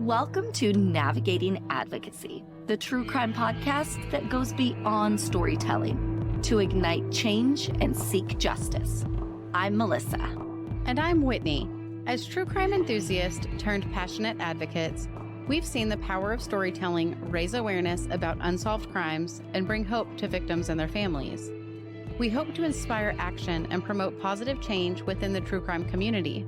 Welcome to Navigating Advocacy, the true crime podcast that goes beyond storytelling to ignite change and seek justice. I'm Melissa. And I'm Whitney. As true crime enthusiasts turned passionate advocates, we've seen the power of storytelling raise awareness about unsolved crimes and bring hope to victims and their families. We hope to inspire action and promote positive change within the true crime community.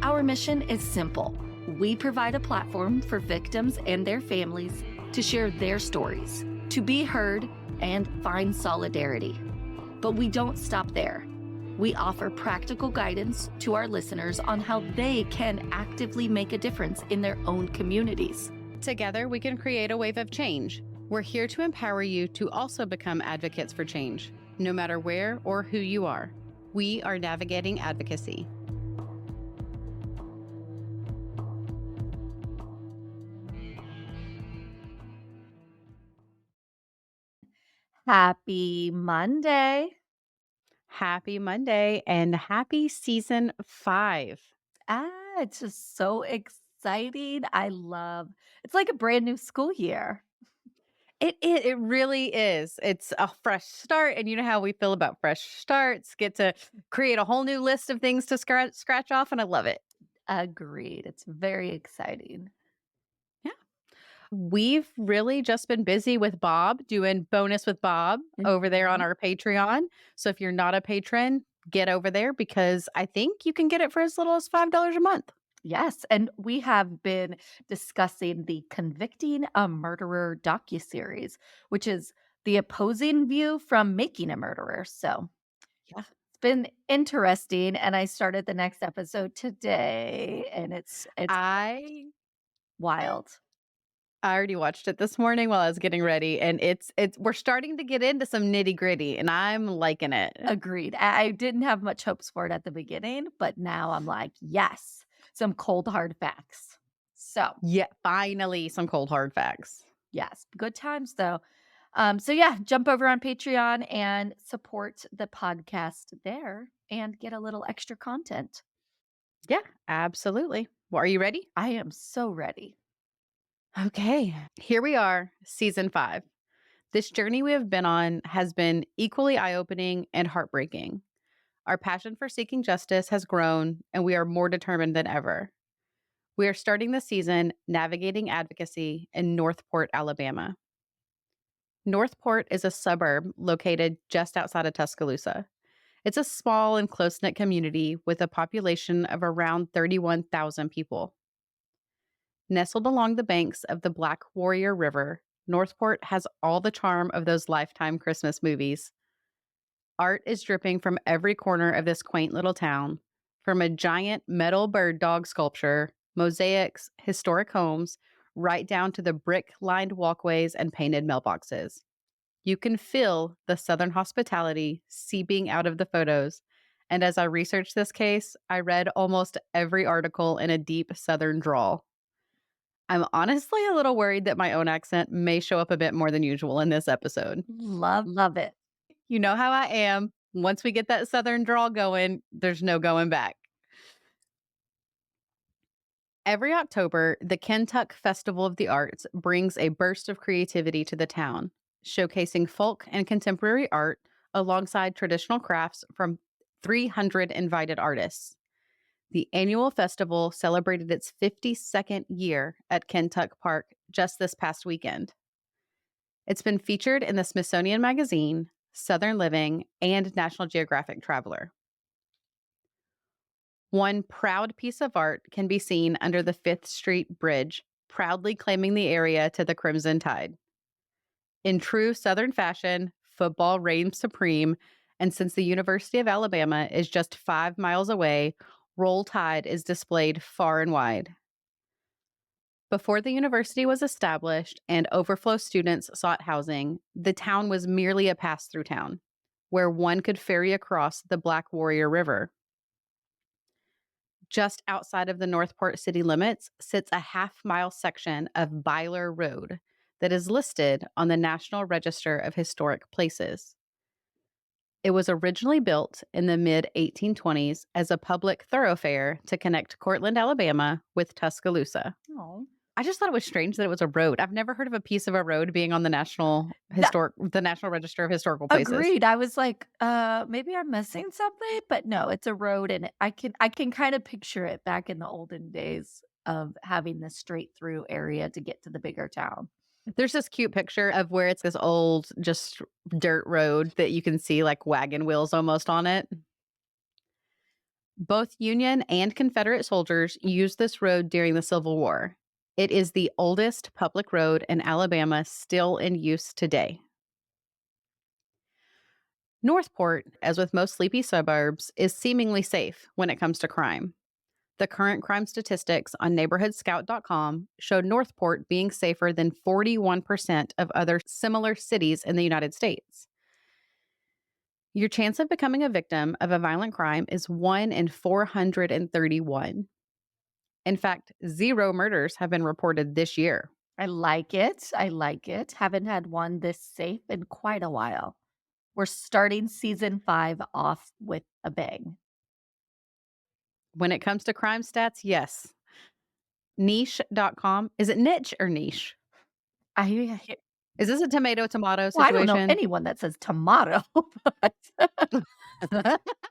Our mission is simple. We provide a platform for victims and their families to share their stories, to be heard, and find solidarity. But we don't stop there. We offer practical guidance to our listeners on how they can actively make a difference in their own communities. Together, we can create a wave of change. We're here to empower you to also become advocates for change, no matter where or who you are. We are Navigating Advocacy. Happy Monday. Happy Monday and happy season 5. It's just so exciting. It's like a brand new school year. It really is. It's a fresh start, and you know how we feel about fresh starts. Get to create a whole new list of things to scratch off, and I love it. Agreed. It's very exciting. Yeah. We've really just been busy with Bob, doing Bonus with Bob over there on our Patreon. So if you're not a patron, get over there because I think you can get it for as little as $5 a month. Yes, and we have been discussing the Convicting a Murderer docuseries, which is the opposing view from Making a Murderer. So, Yeah. it's been interesting, and I started the next episode today, and it's I wild. already watched it this morning while I was getting ready, and it's we're starting to get into some nitty-gritty, and I'm liking it. Agreed. I didn't have much hopes for it at the beginning, but now I'm like, yes, some cold hard facts. So, Yeah, finally some cold hard facts. yes, good times though. So yeah, jump over on Patreon and support the podcast there and get a little extra content. Yeah, absolutely. Well, are you ready? I am so ready. Okay, here we are, season 5. This journey we have been on has been equally eye-opening and heartbreaking. Our passion for seeking justice has grown, and we are more determined than ever. We are starting the season navigating advocacy in Northport, Alabama. Northport is a suburb located just outside of Tuscaloosa. It's a small and close-knit community with a population of around 31,000 people. Nestled along the banks of the Black Warrior River, Northport has all the charm of those Lifetime Christmas movies. Art is dripping from every corner of this quaint little town, from a giant metal bird dog sculpture, mosaics, historic homes, right down to the brick-lined walkways and painted mailboxes. You can feel the Southern hospitality seeping out of the photos. And as I researched this case, I read almost every article in a deep Southern drawl. I'm honestly a little worried that my own accent may show up a bit more than usual in this episode. Love it. You know how I am. Once we get that Southern drawl going, there's no going back. Every October, the Kentuck Festival of the Arts brings a burst of creativity to the town, showcasing folk and contemporary art alongside traditional crafts from 300 invited artists. The annual festival celebrated its 52nd year at Kentuck Park just this past weekend. It's been featured in the Smithsonian Magazine, Southern Living, and National Geographic Traveler. One proud piece of art can be seen under the 5th Street Bridge, proudly claiming the area to the Crimson Tide. In true Southern fashion, football reigns supreme, and since the University of Alabama is just 5 miles away, Roll Tide is displayed far and wide. Before the university was established and overflow students sought housing, the town was merely a pass-through town, where one could ferry across the Black Warrior River. Just outside of the Northport city limits sits a half-mile section of Byler Road that is listed on the National Register of Historic Places. It was originally built in the mid-1820s as a public thoroughfare to connect Cortland, Alabama with Tuscaloosa. Oh. I just thought it was strange that it was a road. I've never heard of a piece of a road being on That the National Register of Historical Places. agreed. I was like, maybe I'm missing something, but no, it's a road and I can kind of picture it back in the olden days of having this straight through area to get to the bigger town. There's this cute picture of where it's this old, just dirt road that you can see like wagon wheels almost on it. Both Union and Confederate soldiers used this road during the Civil War. It is the oldest public road in Alabama still in use today. Northport, as with most sleepy suburbs, is seemingly safe when it comes to crime. The current crime statistics on neighborhoodscout.com showed Northport being safer than 41% of other similar cities in the United States. Your chance of becoming a victim of a violent crime is 1 in 431. In fact, 0 murders have been reported this year. I like it. I like it. Haven't had one this safe in quite a while. We're starting season 5 off with a bang. When it comes to crime stats, yes. Niche.com. Is it niche or niche? I hear Is this a tomato well, I don't know situation? anyone that says tomato, but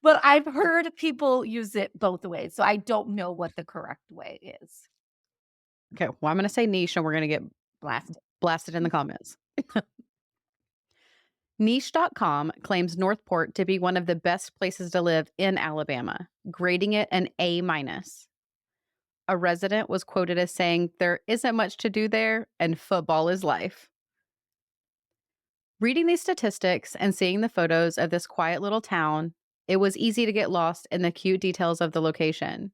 but I've heard people use it both ways, so I don't know what the correct way is. Okay, well, I'm going to say niche and we're going to get Blasted. blasted in the comments. Niche.com claims Northport to be one of the best places to live in Alabama, grading it an A minus. A resident was quoted as saying, "There isn't much to do there, and football is life." Reading these statistics and seeing the photos of this quiet little town, it was easy to get lost in the cute details of the location.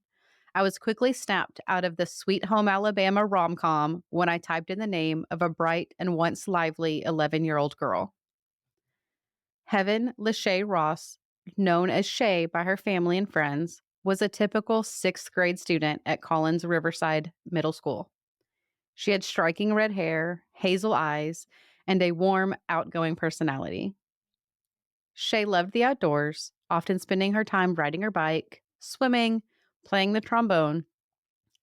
I was quickly snapped out of the Sweet Home Alabama rom com when I typed in the name of a bright and once lively 11-year-old girl. Heaven LaShae Ross, known as Shay by her family and friends, was a typical 6th grade student at Collins Riverside Middle School. She had striking red hair, hazel eyes, and a warm, outgoing personality. Shay loved the outdoors, often spending her time riding her bike, swimming, playing the trombone,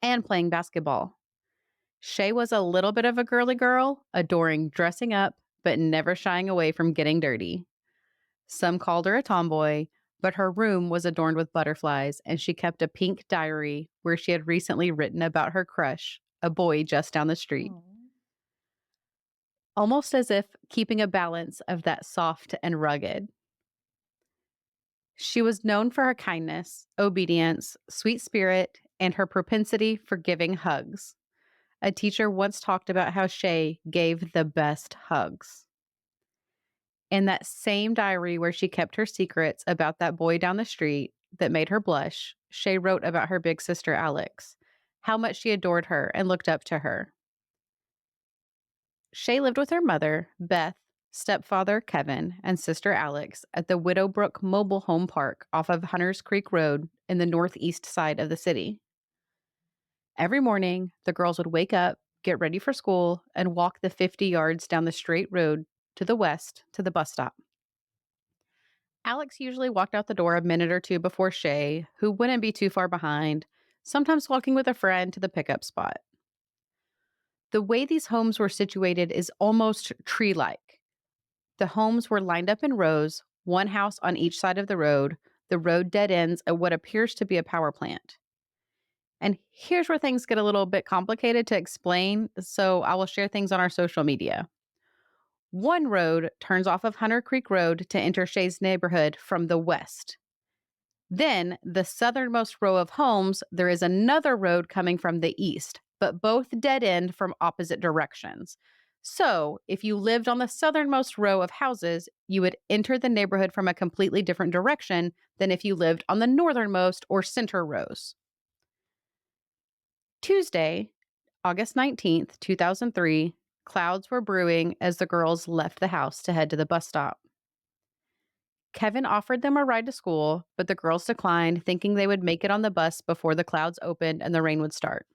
and playing basketball. Shay was a little bit of a girly girl, adoring dressing up, but never shying away from getting dirty. Some called her a tomboy, but her room was adorned with butterflies, and she kept a pink diary where she had recently written about her crush, a boy just down the street. Aw. Almost as if keeping a balance of that soft and rugged. She was known for her kindness, obedience, sweet spirit, and her propensity for giving hugs. A teacher once talked about how Shay gave the best hugs. In that same diary where she kept her secrets about that boy down the street that made her blush, Shay wrote about her big sister Alex, how much she adored her and looked up to her. Shay lived with her mother, Beth, stepfather Kevin, and sister Alex at the Widowbrook Mobile Home Park off of Hunters Creek Road in the northeast side of the city. Every morning, the girls would wake up, get ready for school, and walk the 50 yards down the straight road to the west to the bus stop. Alex usually walked out the door a minute or two before Shay, who wouldn't be too far behind, sometimes walking with a friend to the pickup spot. The way these homes were situated is almost tree like. The homes were lined up in rows, one house on each side of the road. The road dead ends at what appears to be a power plant. And here's where things get a little bit complicated to explain, so I will share things on our social media. One road turns off of Hunter Creek Road to enter Shay's neighborhood from the west. Then, the southernmost row of homes, there is another road coming from the east, but both dead end from opposite directions. So, if you lived on the southernmost row of houses, you would enter the neighborhood from a completely different direction than if you lived on the northernmost or center rows. Tuesday, August 19th, 2003, clouds were brewing as the girls left the house to head to the bus stop. Kevin offered them a ride to school, but the girls declined, thinking they would make it on the bus before the clouds opened and the rain would start.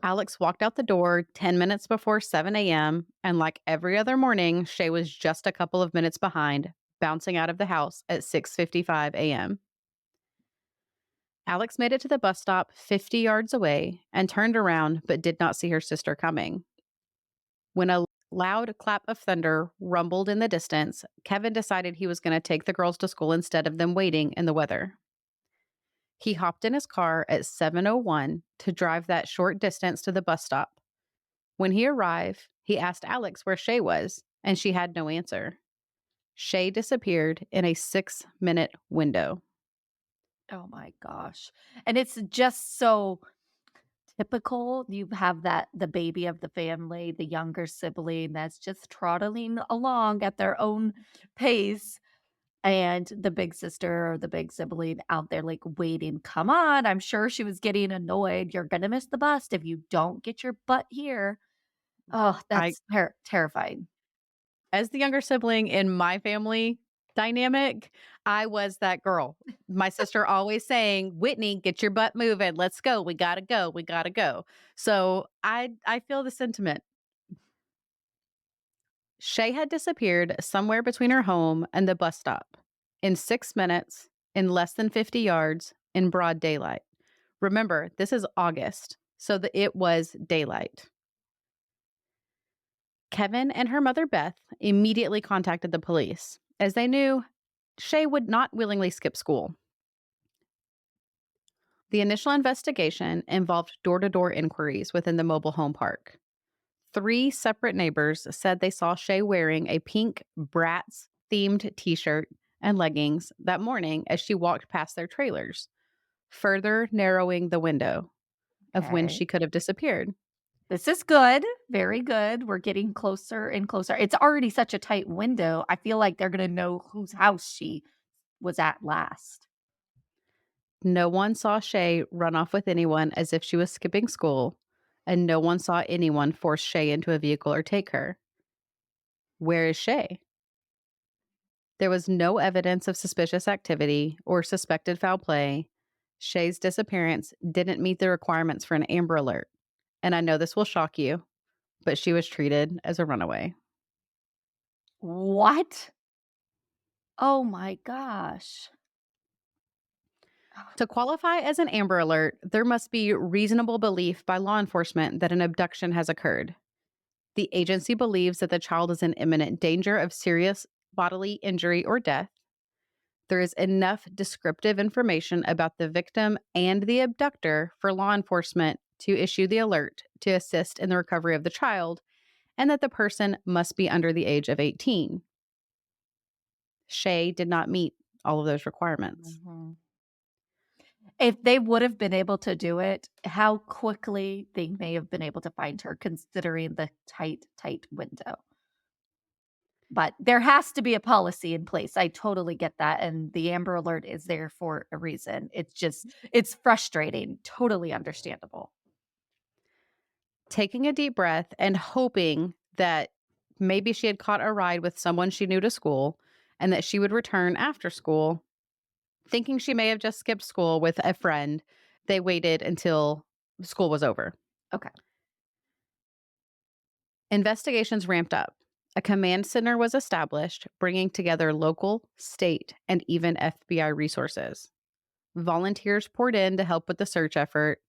Alex walked out the door 10 minutes before 7 a.m., and like every other morning, Shay was just a couple of minutes behind, bouncing out of the house at 6:55 a.m. Alex made it to the bus stop 50 yards away and turned around but did not see her sister coming. When a loud clap of thunder rumbled in the distance, Kevin decided he was going to take the girls to school instead of them waiting in the weather. He hopped in his car at 7:01 to drive that short distance to the bus stop. When he arrived, he asked Alex where Shay was, and she had no answer. Shay disappeared in a 6-minute window. Oh my gosh. And it's just so typical. You have that the baby of the family, the younger sibling that's just trotting along at their own pace, and the big sister or the big sibling out there like waiting. Come on, I'm sure she was getting annoyed. You're gonna miss the bus if you don't get your butt here. Oh, I that's terrifying. As the younger sibling in my family dynamic, I was that girl. My sister always saying, "Whitney, get your butt moving. Let's go. We gotta go. We gotta go." So I feel the sentiment. Shay had disappeared somewhere between her home and the bus stop in 6 minutes, in less than 50 yards, in broad daylight. Remember, this is August, so it was daylight. Kevin and her mother, Beth, immediately contacted the police, as they knew Shay would not willingly skip school. The initial investigation involved door to door inquiries within the mobile home park. 3 separate neighbors said they saw Shay wearing a pink Bratz themed t shirt and leggings that morning as she walked past their trailers, further narrowing the window of when Okay. she could have disappeared. This is good. Very good. We're getting closer and closer. It's already such a tight window. I feel like they're gonna know whose house she was at last. No one saw Shay run off with anyone as if she was skipping school, and no one saw anyone force Shay into a vehicle or take her. Where is Shay? There was no evidence of suspicious activity or suspected foul play. Shay's disappearance didn't meet the requirements for an Amber Alert. And I know this will shock you, but she was treated as a runaway. What? Oh my gosh. To qualify as an Amber Alert, there must be reasonable belief by law enforcement that an abduction has occurred. The agency believes that the child is in imminent danger of serious bodily injury or death. There is enough descriptive information about the victim and the abductor for law enforcement to issue the alert to assist in the recovery of the child, and that the person must be under the age of 18. Shay did not meet all of those requirements. Mhm. If they would have been able to do it, how quickly they may have been able to find her considering the tight window. But there has to be a policy in place. I totally get that, and the Amber Alert is there for a reason. It's frustrating, totally understandable. Taking a deep breath and hoping that maybe she had caught a ride with someone she knew to school and that she would return after school, thinking she may have just skipped school with a friend, they waited until school was over. Okay. Investigations ramped up. A command center was established, bringing together local, state, and even FBI resources. Volunteers poured in to help with the search effort.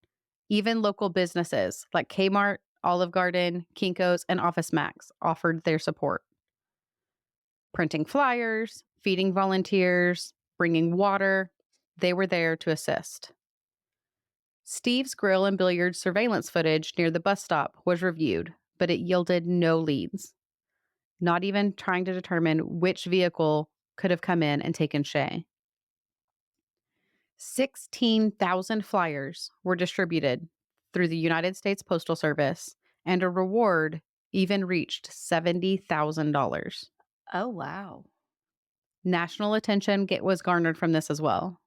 Even local businesses like Kmart, Olive Garden, Kinko's, and Office Max offered their support. Printing flyers, feeding volunteers, bringing water, they were there to assist. Steve's grill and billiards surveillance footage near the bus stop was reviewed, but it yielded no leads, not even trying to determine which vehicle could have come in and taken Shay. 16,000 flyers were distributed through the United States Postal Service, and a reward even reached $70,000. Oh, wow. National attention was garnered from this as well.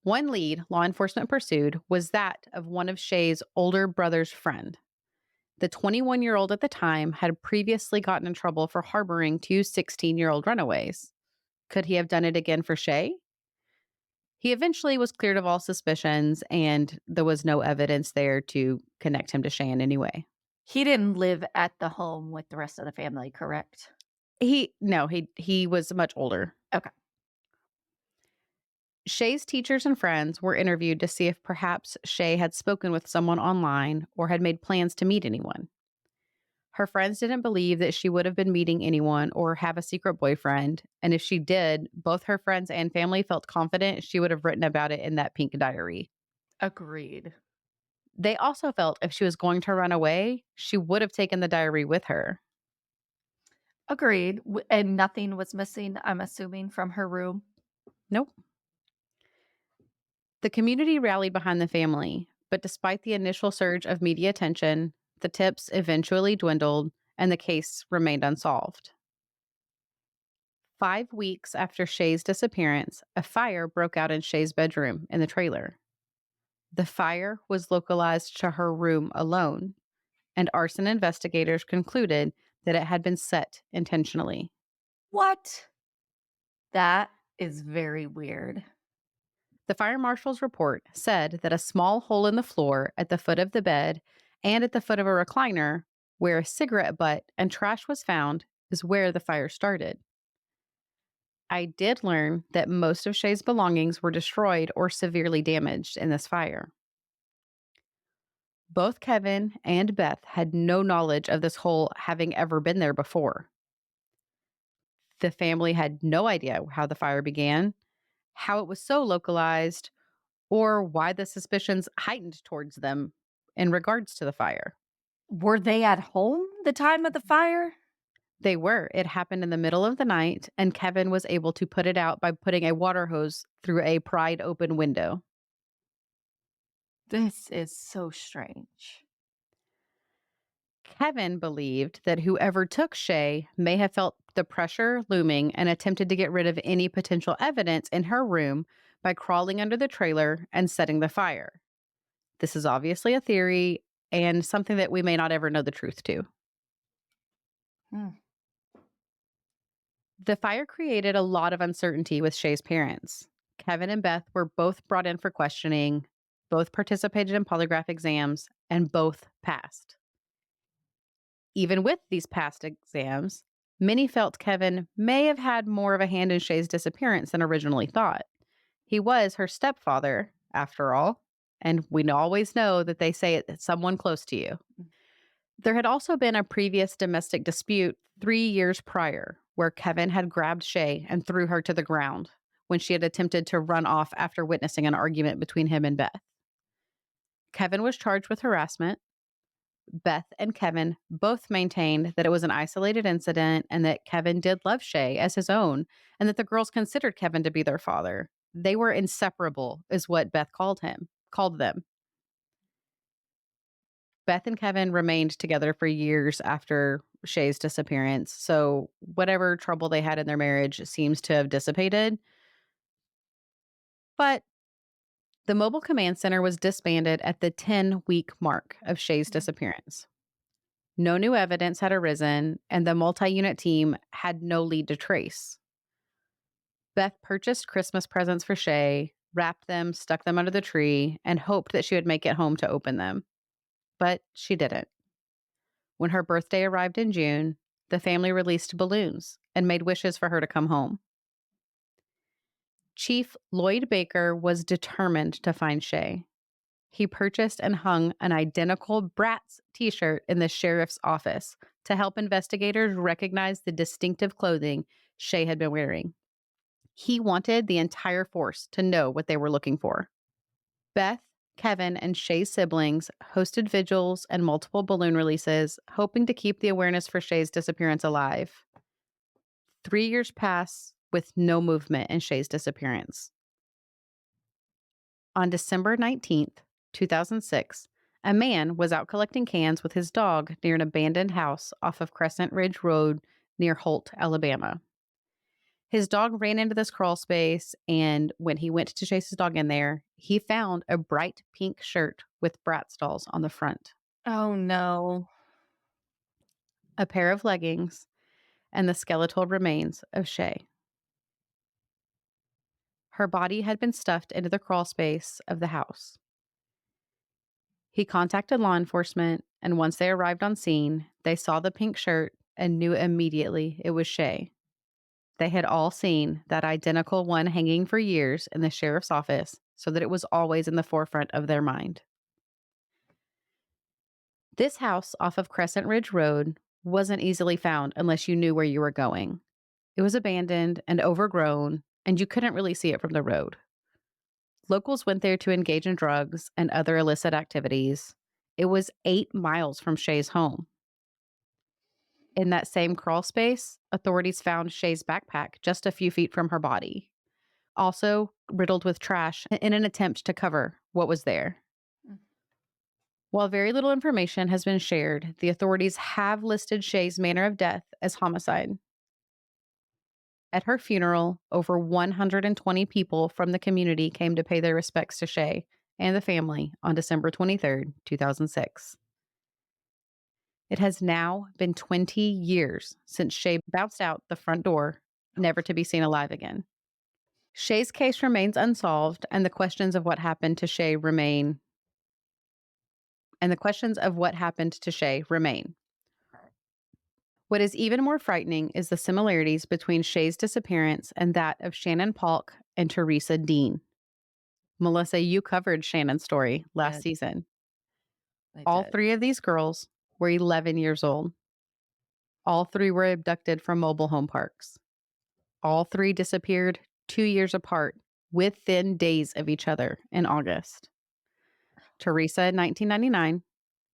One lead law enforcement pursued was that of one of Shay's older brother's friend. The 21-year-old at the time had previously gotten in trouble for harboring 2 16-year-old runaways. Could he have done it again for Shay? He eventually was cleared of all suspicions, and there was no evidence there to connect him to Shay in any way. He didn't live at the home with the rest of the family, correct? He was much older. Okay. Shay's teachers and friends were interviewed to see if perhaps Shay had spoken with someone online or had made plans to meet anyone. Her friends didn't believe that she would have been meeting anyone or have a secret boyfriend, and if she did, both her friends and family felt confident she would have written about it in that pink diary. Agreed. They also felt if she was going to run away, she would have taken the diary with her. Agreed. And nothing was missing, I'm assuming, from her room. Nope. The community rallied behind the family, but despite the initial surge of media attention, the tips eventually dwindled and the case remained unsolved. 5 weeks after Shay's disappearance, a fire broke out in Shay's bedroom in the trailer. The fire was localized to her room alone, and arson investigators concluded that it had been set intentionally. What? That is very weird. The fire marshal's report said that a small hole in the floor at the foot of the bed and at the foot of a recliner, where a cigarette butt and trash was found, is where the fire started. I did learn that most of Shay's belongings were destroyed or severely damaged in this fire. Both Kevin and Beth had no knowledge of this hole having ever been there before. The family had no idea how the fire began, how it was so localized, or why the suspicions heightened towards them in regards to the fire. Were they at home the time of the fire? They were. It happened in the middle of the night, and Kevin was able to put it out by putting a water hose through a pried open window. This is so strange. Kevin believed that whoever took Shay may have felt the pressure looming and attempted to get rid of any potential evidence in her room by crawling under the trailer and setting the fire. This is obviously a theory and something that we may not ever know the truth to. Hmm. The fire created a lot of uncertainty with Shay's parents. Kevin and Beth were both brought in for questioning, both participated in polygraph exams, and both passed. Even with these past exams, many felt Kevin may have had more of a hand in Shay's disappearance than originally thought. He was her stepfather, after all, and we always know that they say it's someone close to you. There had also been a previous domestic dispute 3 years prior where Kevin had grabbed Shay and threw her to the ground when she had attempted to run off after witnessing an argument between him and Beth. Kevin was charged with harassment. Beth and Kevin both maintained that it was an isolated incident and that Kevin did love Shay as his own and that the girls considered Kevin to be their father. They were inseparable, is what Beth called them. Beth and Kevin remained together for years after Shay's disappearance. So whatever trouble they had in their marriage seems to have dissipated. But the mobile command center was disbanded at the 10-week mark of Shay's disappearance. No new evidence had arisen, and the multi unit team had no lead to trace. Beth purchased Christmas presents for Shay, wrapped them, stuck them under the tree, and hoped that she would make it home to open them. But she didn't. When her birthday arrived in June, the family released balloons and made wishes for her to come home. Chief Lloyd Baker was determined to find Shay. He purchased and hung an identical Bratz t-shirt in the sheriff's office to help investigators recognize the distinctive clothing Shay had been wearing. He wanted the entire force to know what they were looking for. Beth, Kevin, and Shay's siblings hosted vigils and multiple balloon releases, hoping to keep the awareness for Shay's disappearance alive. 3 years pass with no movement in Shay's disappearance. On December 19th, 2006, a man was out collecting cans with his dog near an abandoned house off of Crescent Ridge Road near Holt, Alabama. His dog ran into this crawl space, and when he went to chase his dog in there, he found a bright pink shirt with Bratz dolls on the front, Oh, no. a pair of leggings, and the skeletal remains of Shay. Her body had been stuffed into the crawl space of the house. He contacted law enforcement, and once they arrived on scene, they saw the pink shirt and knew immediately it was Shay. They had all seen that identical one hanging for years in the sheriff's office so that it was always in the forefront of their mind. This house off of Crescent Ridge Road wasn't easily found unless you knew where you were going. It was abandoned and overgrown, and you couldn't really see it from the road. Locals went there to engage in drugs and other illicit activities. It was 8 miles from Shay's home. In that same crawl space, authorities found Shay's backpack just a few feet from her body, also riddled with trash in an attempt to cover what was there. Mm. While very little information has been shared, the authorities have listed Shay's manner of death as homicide. At her funeral, over 120 people from the community came to pay their respects to Shay and the family on December 23rd, 2006. It has now been 20 years since Shay bounced out the front door, never to be seen alive again. Shay's case remains unsolved, and the questions of what happened to Shay remain. What is even more frightening is the similarities between Shay's disappearance and that of Shannon Polk and Teresa Dean. Melissa, you covered Shannon's story last Did. season. I All did. three of these girls were 11 years old. All three were abducted from mobile home parks. All three disappeared 2 years apart within days of each other in August. Teresa in 1999,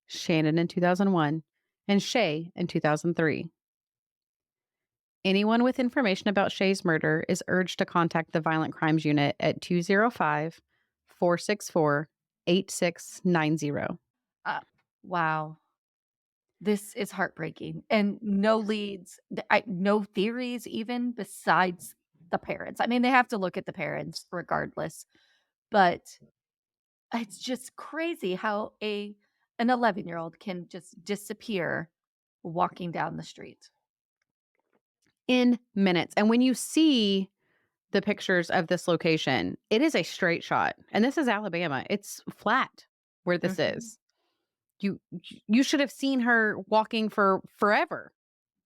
Shannon in 2001, and Shay in 2003. Anyone with information about Shay's murder is urged to contact the Violent Crimes Unit at 205-464-8690. Uh, wow. This is heartbreaking, and no leads, no theories even besides the parents. I mean, they have to look at the parents regardless, but it's just crazy how an 11-year-old can just disappear walking down the street. In minutes. And when you see the pictures of this location, it is a straight shot. And this is Alabama. It's flat where this Mhm. is. You should have seen her walking for forever.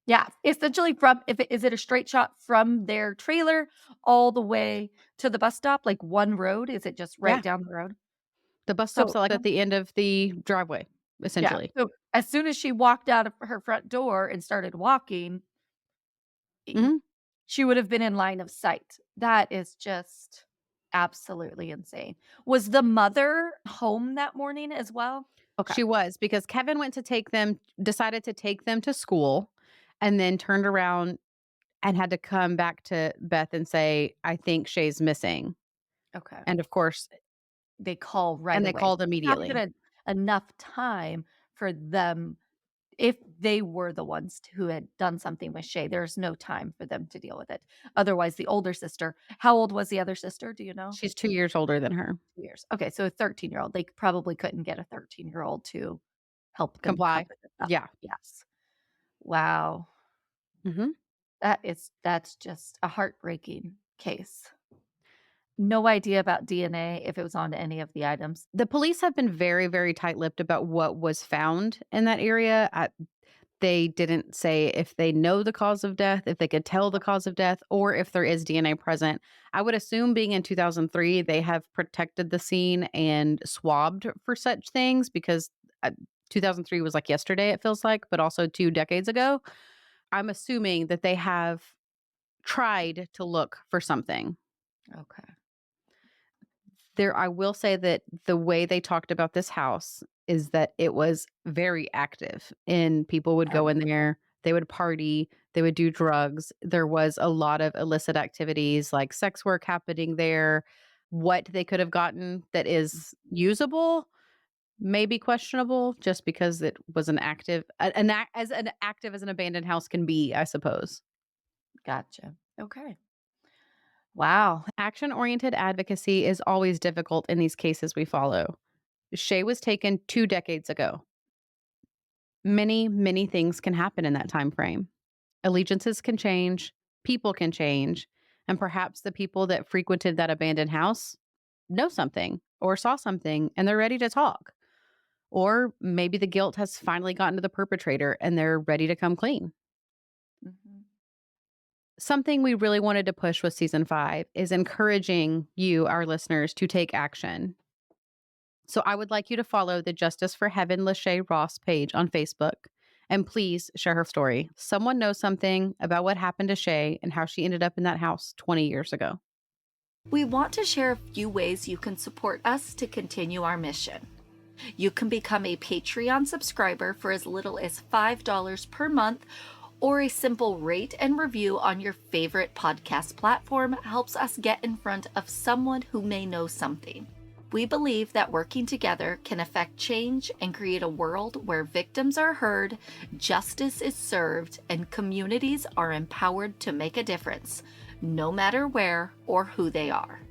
Yeah, essentially from if it is it a straight shot from their trailer all the way to the bus stop, like one road? Is it just right Yeah. down the road? The bus stop's So like at the end of the driveway, yeah, essentially. so as soon as she walked out of her front door and started walking, e Mhm. she would have been in line of sight. That is just absolutely insane. Was the mother home that morning as well? Okay, She was because Kevin decided to take them to school and then turned around and had to come back to Beth and say, I think Shay's missing. okay. And of course, They call right and they away. called Not immediately. even enough time for them if they were the ones who had done something with Shay, there's no time for them to deal with it. Otherwise, the older sister, how old was the other sister? Do you know? She's 2 years older than her. 2 years. Okay, so a 13-year-old. They probably couldn't get a 13-year-old to help them Comply. cover this up. Yeah. Yes. Wow. Mhm. That's just a heartbreaking case. No idea about DNA if it was on any of the items. The police have been very, very tight-lipped about what was found in that area. They didn't say if they know the cause of death, if they could tell the cause of death, or if there is DNA present. I would assume being in 2003, they have protected the scene and swabbed for such things because 2003 was like yesterday, it feels like, but also 2 decades ago. I'm assuming that they have tried to look for something. Okay. I will say that the way they talked about this house is that it was very active and people would go in there, they would party, they would do drugs. There was a lot of illicit activities like sex work happening there. What they could have gotten that is usable may be questionable just because it was as an active as an abandoned house can be, I suppose. Gotcha. Okay. Wow. Action oriented advocacy is always difficult in these cases we follow. Shay was taken 2 decades ago. Many, many things can happen in that time frame. Allegiances can change, people can change, and perhaps the people that frequented that abandoned house know something or saw something and they're ready to talk. Or maybe the guilt has finally gotten to the perpetrator and they're ready to come clean. Mhm. Something we really wanted to push with season 5 is encouraging you, our listeners, to take action. So I would like you to follow the Justice for Heaven LaShae Ross page on Facebook. And please share her story. Someone knows something about what happened to Shay and how she ended up in that house 20 years ago. We want to share a few ways you can support us to continue our mission. You can become a Patreon subscriber for as little as $5 per month, or a simple rate and review on your favorite podcast platform helps us get in front of someone who may know something. We believe that working together can affect change and create a world where victims are heard, justice is served, and communities are empowered to make a difference, no matter where or who they are.